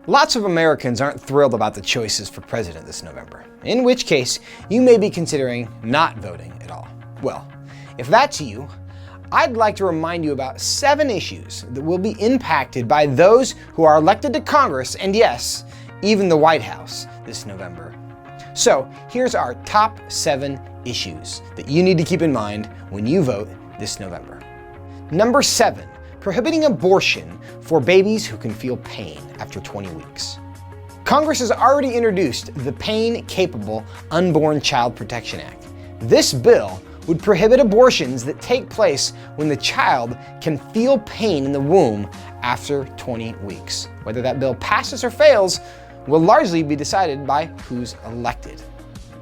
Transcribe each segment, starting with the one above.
Lots of Americans aren't thrilled about the choices for president this November, in which case you may be considering not voting at all. Well, if that's you, I'd like to remind you about 7 issues that will be impacted by those who are elected to Congress and, yes, even the White House this November. So here's our top 7 issues that you need to keep in mind when you vote this November. Number 7, prohibiting abortion for babies who can feel pain after 20 weeks. Congress has already introduced the Pain-Capable Unborn Child Protection Act. This bill would prohibit abortions that take place when the child can feel pain in the womb after 20 weeks. Whether that bill passes or fails will largely be decided by who's elected.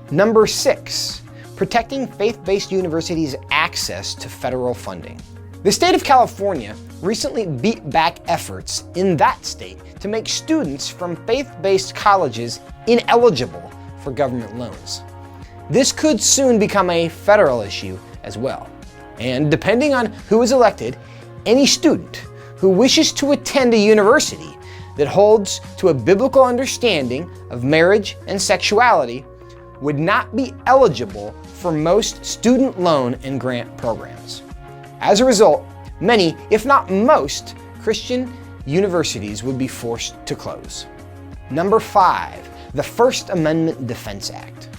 Number 6, protecting faith-based universities' access to federal funding. The state of California recently beat back efforts in that state to make students from faith-based colleges ineligible for government loans. This could soon become a federal issue as well. And depending on who is elected, any student who wishes to attend a university that holds to a biblical understanding of marriage and sexuality would not be eligible for most student loan and grant programs. As a result, many, if not most, Christian universities would be forced to close. Number 5, the First Amendment Defense Act.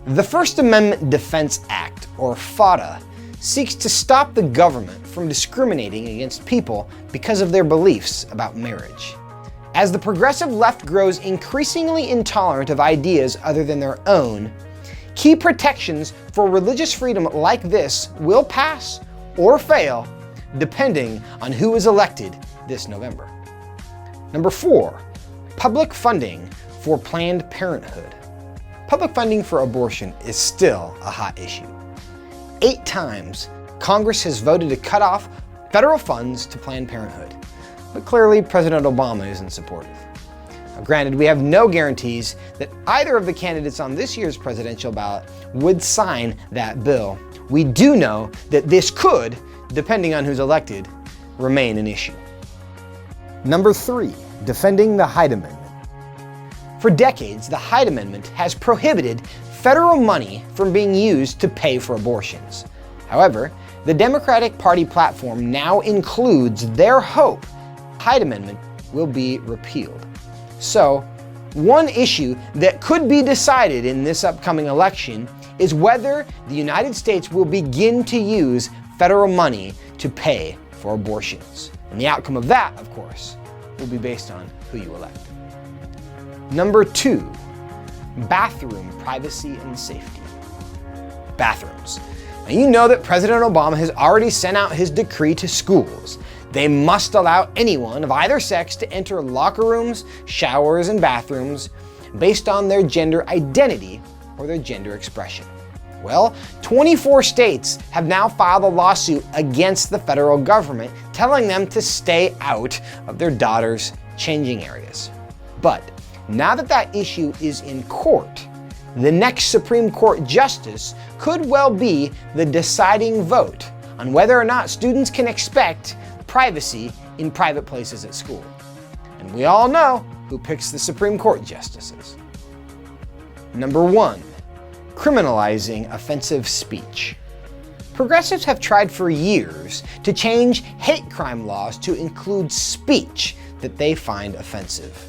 The First Amendment Defense Act, or FADA, seeks to stop the government from discriminating against people because of their beliefs about marriage. As the progressive left grows increasingly intolerant of ideas other than their own, key protections for religious freedom like this will pass or fail, depending on who is elected this November. Number 4, public funding for Planned Parenthood. Public funding for abortion is still a hot issue. 8 times, Congress has voted to cut off federal funds to Planned Parenthood, but clearly President Obama isn't supportive. Now, granted, we have no guarantees that either of the candidates on this year's presidential ballot would sign that bill. We do know that this could, depending on who's elected, remain an issue. Number 3, defending the Hyde Amendment. For decades, the Hyde Amendment has prohibited federal money from being used to pay for abortions. However, the Democratic Party platform now includes their hope the Hyde Amendment will be repealed. So, one issue that could be decided in this upcoming election is whether the United States will begin to use federal money to pay for abortions. And the outcome of that, of course, will be based on who you elect. Number 2, bathroom privacy and safety. Bathrooms. Now, you know that President Obama has already sent out his decree to schools. They must allow anyone of either sex to enter locker rooms, showers, and bathrooms based on their gender identity or their gender expression. Well, 24 states have now filed a lawsuit against the federal government, telling them to stay out of their daughters' changing areas. But now that that issue is in court, the next Supreme Court justice could well be the deciding vote on whether or not students can expect privacy in private places at school. And we all know who picks the Supreme Court justices. Number 1, criminalizing offensive speech. Progressives have tried for years to change hate crime laws to include speech that they find offensive.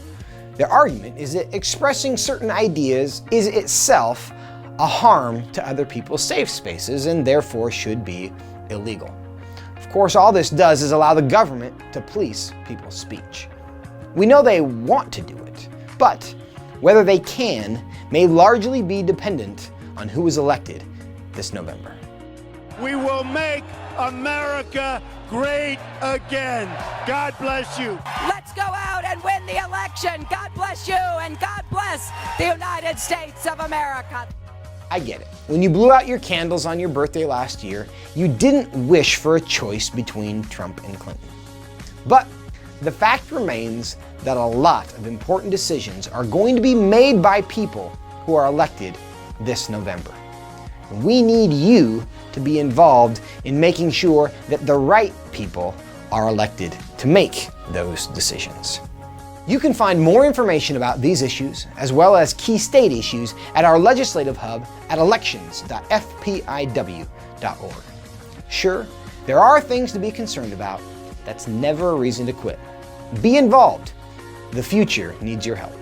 Their argument is that expressing certain ideas is itself a harm to other people's safe spaces and therefore should be illegal. Of course, all this does is allow the government to police people's speech. We know they want to do it, but whether they can may largely be dependent on who is elected this November. We will make America great again. God bless you. Let's go out and win the election. God bless you and God bless the United States of America. I get it. When you blew out your candles on your birthday last year, you didn't wish for a choice between Trump and Clinton. But the fact remains that a lot of important decisions are going to be made by people who are elected this November. We need you to be involved in making sure that the right people are elected to make those decisions. You can find more information about these issues, as well as key state issues, at our legislative hub at elections.fpiw.org. Sure, there are things to be concerned about. That's never a reason to quit. Be involved. The future needs your help.